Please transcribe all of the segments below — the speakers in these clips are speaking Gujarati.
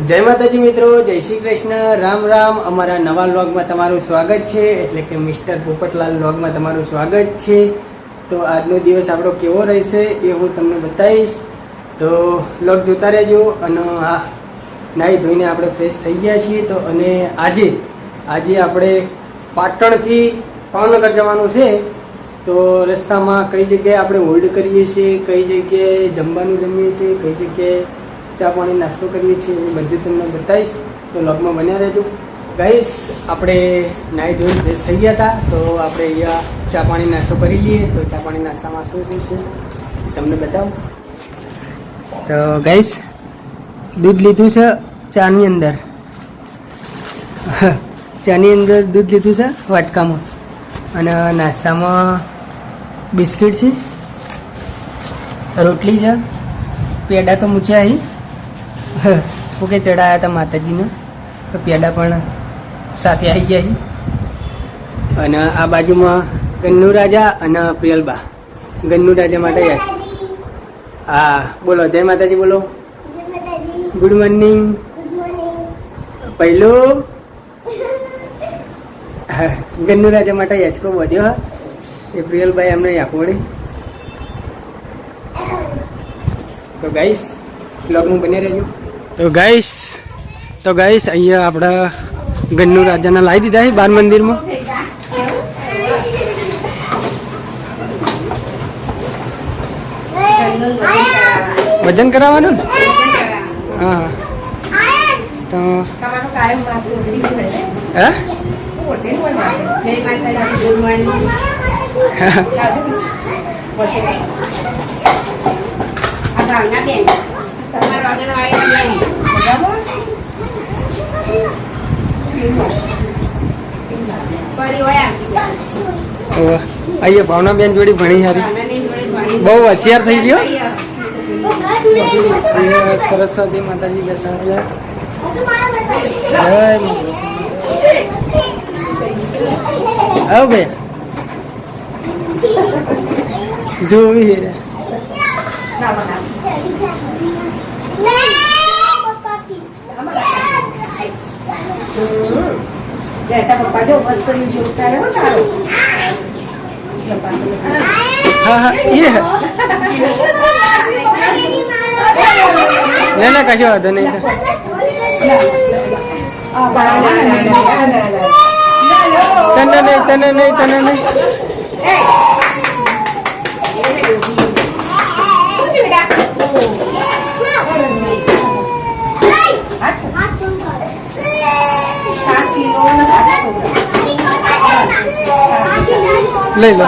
જય માતાજી મિત્રો, જય શ્રી કૃષ્ણ, રામ રામ. અમારા નવા વ્લોગમાં તમારું સ્વાગત છે, એટલે કે મિસ્ટર પોપટલાલ વ્લોગમાં તમારું સ્વાગત છે. તો આજનો દિવસ આપણો કેવો રહેશે એ હું તમને બતાવીશ. તો વ્લોગ જોતા રહેજો. અને આ નાહી ધોઈને આપણે ફ્રેશ થઈ ગયા છીએ. તો અને આજે આપણે પાટણથી ભાવનગર જવાનું છે. તો રસ્તામાં કઈ જગ્યાએ આપણે હોલ્ડ કરીએ છીએ, કઈ જગ્યાએ જમવાનું જમીએ છીએ, કઈ જગ્યાએ ચા પાણી નાસ્તો કરીએ છીએ, એ બધું તમને બતાવીશ. તો વ્લોગમાં બન્યા રહેજો ગાઈસ. આપણે નાહી ધોઈને ફ્રેશ થઈ ગયા હતા. તો આપણે અહીંયા ચા પાણી નાસ્તો કરી લઈએ. તો ચા પાણી નાસ્તામાં શું શું છે તમને બતાવું. તો ગાઈસ, દૂધ લીધું છે ચાની અંદર. ચાની અંદર દૂધ લીધું છે વાટકામાં. અને નાસ્તામાં બિસ્કિટ છે, રોટલી છે, પેડા તો મૂક્યા અહીં ઓકે ચડાયા હતા માતાજીને. તો પેડા પણ સાથે આવી ગયા. અને આ બાજુમાં ગન્નુ રાજા અને પ્રિયલબા. ગન્નુ રાજા માટે હા બોલો, જય માતાજી બોલો. Good morning. પહેલું ગન્નુ રાજા માટે યાચકો વધ્યો. હા એ પ્રિયલભાઈ એમને યાકોડી. તો ગાઈસ બ્લોગમાં બની રહેજો. તો ગાઈસ અહીંયા આપણા ગન્નુ રાજાને લાવી દીધા છે બાર મંદિરમાં. વજન કરાવવાનું ને? હા તો હે અહીંયા ભાવનાબેન જોડી ભણી સારી, બહુ હોશિયાર થઈ ગયો. સરસ્વતી માતાજી બેસાડ્યા. ભાઈ જોવી પપ્પા જો બસ કરી જોતા રહો તારો. હા એ ના કશો વાંધો નહીં. તને નહીં લઈ લો.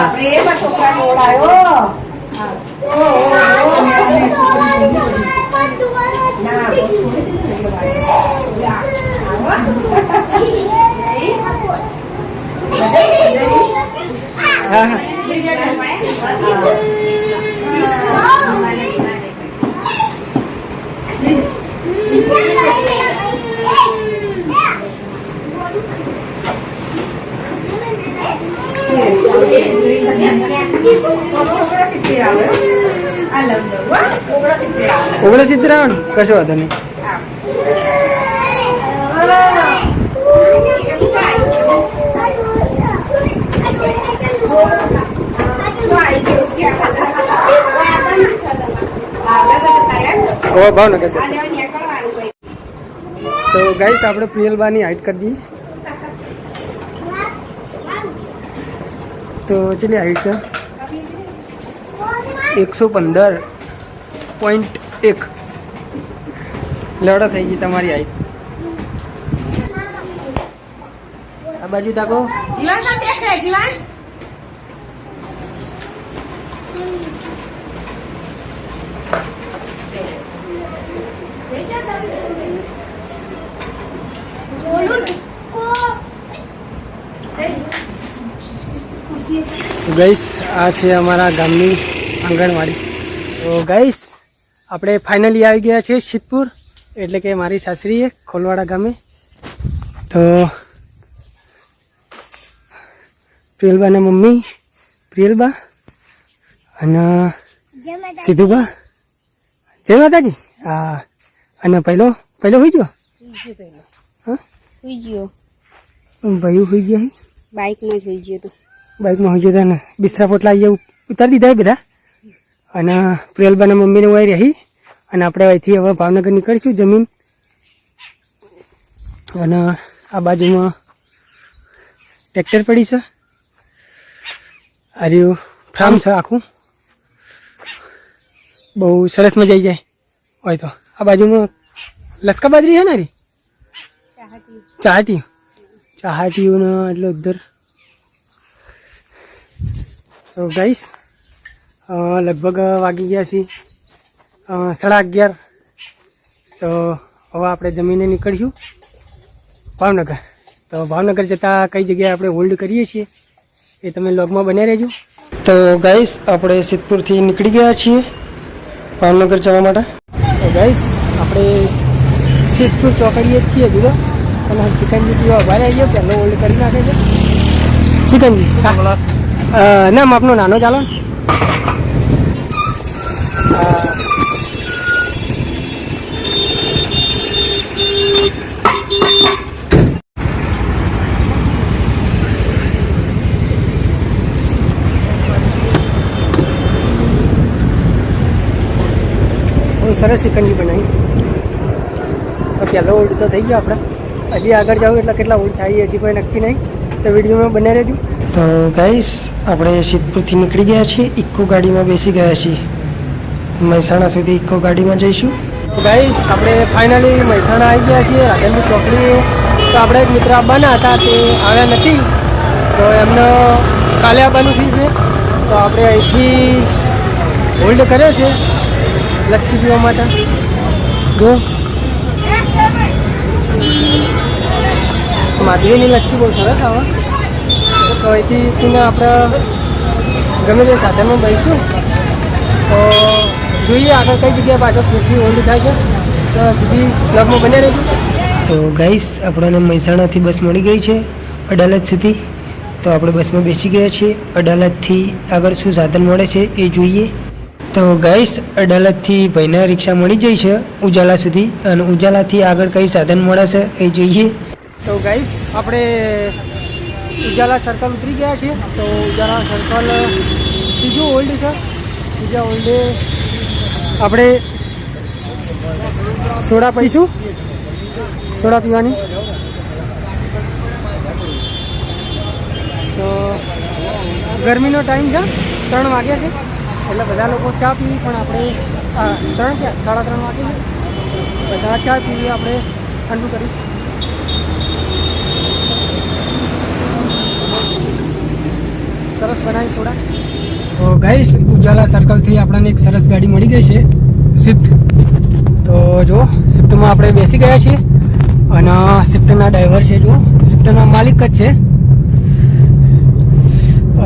ઓગળા સિત્તેર આવે ને કશો વાંધો નહીં. ભાવનગર તો ગાઈસ આપણે પ્રિયલબાની હાઈટ કરી દઈએ. તો ચલી હાઈટ છે 115.1. લડો થઈ ગઈ તમારી હાઈટ. આ બાજુ તાકો. ગાઈસ આ છે અમારા ગામની આંગણવાડી. તો ગાઈસ આપણે ફાઇનલી આવી ગયા છીએ સિદ્ધપુર, એટલે કે મારી સાસરીએ ખોલવાડા ગામે. તો પ્રિયલબાના મમ્મી પ્રિયલબા અને સિદ્ધુબા. જય માતાજી. હા અને પહેલો હોઈ ગયો. હા સુઈ ગયો ભાઈ હોઈ ગયા બાઇકમાં સુઈ ગયો તો બાઇકમાં હોઈ ગયા ને બિસ્તરા પોટલા અહીંયા ઉતારી દીધા બધા અને પ્રિયલબાના મમ્મીને વાય રહી અને આપણે અહીંથી હવે ભાવનગર નીકળીશું જમીન અને આ બાજુમાં ટ્રેક્ટર પડી છે આ રહ્યું ફાર્મ છે આખું બહુ સરસ મજા આવી જાય હોય તો આ બાજુમાં લસકા બાજરી છે ને રી ચાહાટીયું ને એટલે ઉધર તો ગાઈસ લગભગ વાગી ગયા છીએ 11:30 તો હવે આપણે જમીને નીકળીશું ભાવનગર તો ભાવનગર જતાં કઈ જગ્યાએ આપણે હોલ્ડ કરીએ છીએ એ તમે લોગમાં બને રહેજો તો ગાઈસ આપણે સિદ્ધપુરથી નીકળી ગયા છીએ ભાવનગર જવા માટે તો ગાઈસ આપણે સિદ્ધપુર ચોકડીએ જ છીએ જુદો અને સિકંજી પીવા ઉભા રહી ગયો પહેલો હોલ્ડ કરી નાખે છે સિકંજી ના આપનો નાનો ચાલો ને બહુ સરસ સિકંજી બનાવી પહેલો હોલ્ડ તો થઈ ગયો આપણે હજી આગળ જાવ એટલે કેટલા હોલ્ડ થાય હજી કોઈ નક્કી નહીં તો વિડીયોમાં બને રહેજો તો ગાઈસ આપણે સિદ્ધપુરથી નીકળી ગયા છીએ ઇકો ગાડીમાં બેસી ગયા છીએ મહેસાણા સુધી ઇકો ગાડીમાં જઈશું તો ગાઈસ આપણે ફાઇનલી મહેસાણા આવી ગયા છીએ રાધનપુર ચોકડીએ તો આપણે એક મિત્ર આવવાના હતા તે આવ્યા નથી તો એમને કાલે આવવાનું થયું છે તો આપણે અહીંથી હોલ્ડ કર્યો છે લચ્છી પીવા માટે જો માધવીની લચ્છી બહુ સરસ આવે તો અહીંથી પીને આપણે ગમે તે સાધનમાં બેસીશું તો જોઈએ આગળ કઈ જગ્યાએ પાછળ ફરીથી હોલ્ડ થાય છે તો સુધી ક્લબમાં બને રહેજો તો ગાઈસ આપણને મહેસાણાથી બસ મળી ગઈ છે અડાલજ સુધી તો આપણે બસમાં બેસી ગયા છીએ અડાલજથી આગળ શું સાધન મળે છે એ જોઈએ તો ગાઈસ અડાલજથી ભાઈને રિક્ષા મળી જાય છે ઉજાલા સુધી અને ઉજાલાથી આગળ કઈ સાધન મળે છે એ જોઈએ તો ગાઈસ આપણે ઉજાલા સર્કલ ઉતરી ગયા છીએ તો ઉજાલા સર્કલ બીજું હોલ્ડ છે બીજા હોલ્ડે આપણે સોડા પીશું સોડા પીવાની તો ગરમીનો ટાઈમ છે 3 વાગ્યા છે એટલે બધા લોકો ચા પીવી પણ આપણે 3 ક્યાં 3:30 વાગે બધા ચા પીવી આપણે ઠંડુ કરી સરસ બનાવી સોડા તો ગાઈસ ઉજાલા સર્કલથી આપણને એક સરસ ગાડી મળી ગઈ છે સ્વિફ્ટ તો જો સ્વિફ્ટમાં આપણે બેસી ગયા છીએ અને સ્વિફ્ટના ડ્રાઈવર છે જો સ્વિફ્ટના માલિક જ છે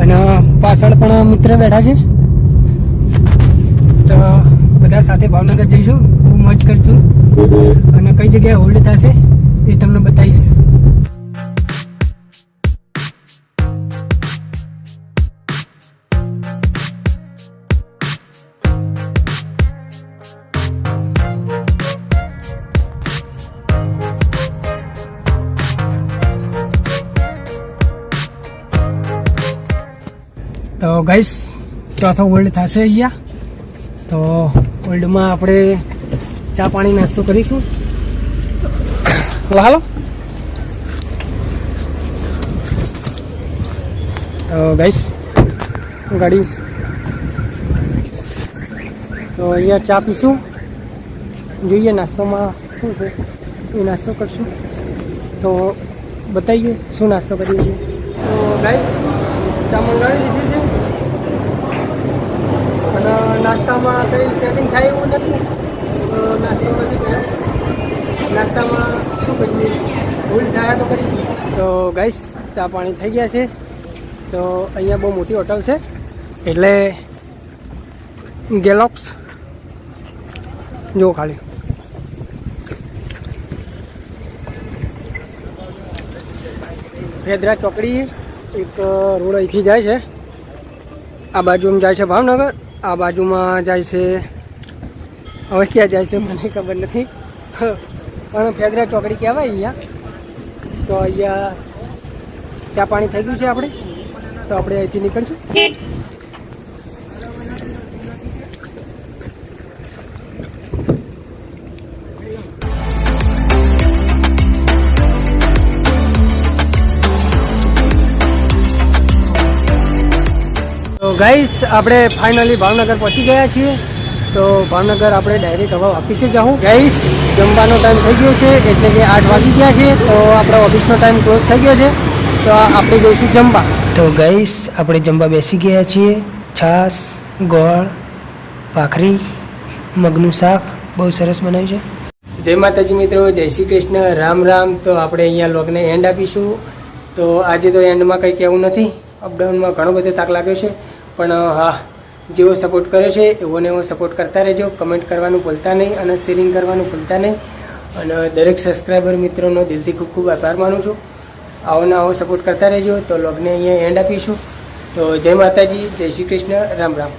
અને પાછળ પણ મિત્ર બેઠા છે તો બધા સાથે ભાવનગર જઈશું બહુ મોજ કરશું અને કઈ જગ્યાએ હોલ્ડ થશે એ તમને બતાવીશ તો ગાઈસ ચોથો હોલ્ડ થશે અહીંયા તો હોલ્ડમાં આપણે ચા પાણી નાસ્તો કરીશું હાલો તો ગાઈસ ગાડી તો અહીંયા ચા પીશું જોઈએ નાસ્તોમાં શું છે એ નાસ્તો કરશું તો બતાવીએ શું નાસ્તો કરીએ છીએ તો ગાઈસ ચા મંગાવી લીધી છે અને નાસ્તામાં કંઈ સેટિંગ થાય એવું નથી તો નાસ્તામાં નથી કર્યું નાસ્તામાં શું કરીએ ભૂલ થાય તો કરીશું તો ગાઈસ ચા પાણી થઈ ગયા છે તો અહીંયા બહુ મોટી હોટલ છે એટલે ગેલોપ્સ જો ખાલી ફેદરા ચોકડી એક રોડ અહીંથી જાય છે આ બાજુમાં જાય છે ભાવનગર આ બાજુમાં જાય છે હવે ક્યાં જાય છે મને ખબર નથી પણ ફેદરા ચોકડી કહેવાય અહીંયા. તો અહીંયા ચા પાણી થઈ ગયું છે આપણે, તો આપણે અહીંથી નીકળશું. તો ગાઈસ આપણે ફાઇનલી ભાવનગર પહોંચી ગયા છીએ. તો ભાવનગર આપણે ડાયરેક્ટ હવે ઓફિસે જાઉં. ગાઈસ જમવાનો ટાઈમ થઈ ગયો છે, એટલે કે 8 વાગી ગયા છે. તો આપણો ઓફિસનો ટાઈમ ક્લોઝ થઈ ગયો છે, તો આપણે જઈશું જમવા. તો ગાઈસ આપણે જમવા બેસી ગયા છીએ. છાશ, ગોળ, ભાખરી, મગનું શાક બહુ સરસ બનાવ્યું છે. જય માતાજી મિત્રો, જય શ્રી કૃષ્ણ, રામ રામ. તો આપણે અહીંયા લોગને એન્ડ આપીશું. તો આજે તો એન્ડમાં કંઈ કહેવું નથી. અપડાઉનમાં ઘણો બધો થાક લાગ્યો છે, પણ હા, જેવો સપોર્ટ કરે છે એવોને એવો સપોર્ટ કરતા રહેજો. કમેન્ટ કરવાનું ભૂલતા નહીં અને શેરિંગ કરવાનું ભૂલતા નહીં. અને દરેક સબસ્ક્રાઈબર મિત્રોનો દિલથી ખૂબ ખૂબ આભાર માનું છું. આવો ને આવો સપોર્ટ કરતા રહેજો. તો લોગને અહીંયા એન્ડ આપીશું. તો જય માતાજી, જય શ્રી કૃષ્ણ, રામ રામ.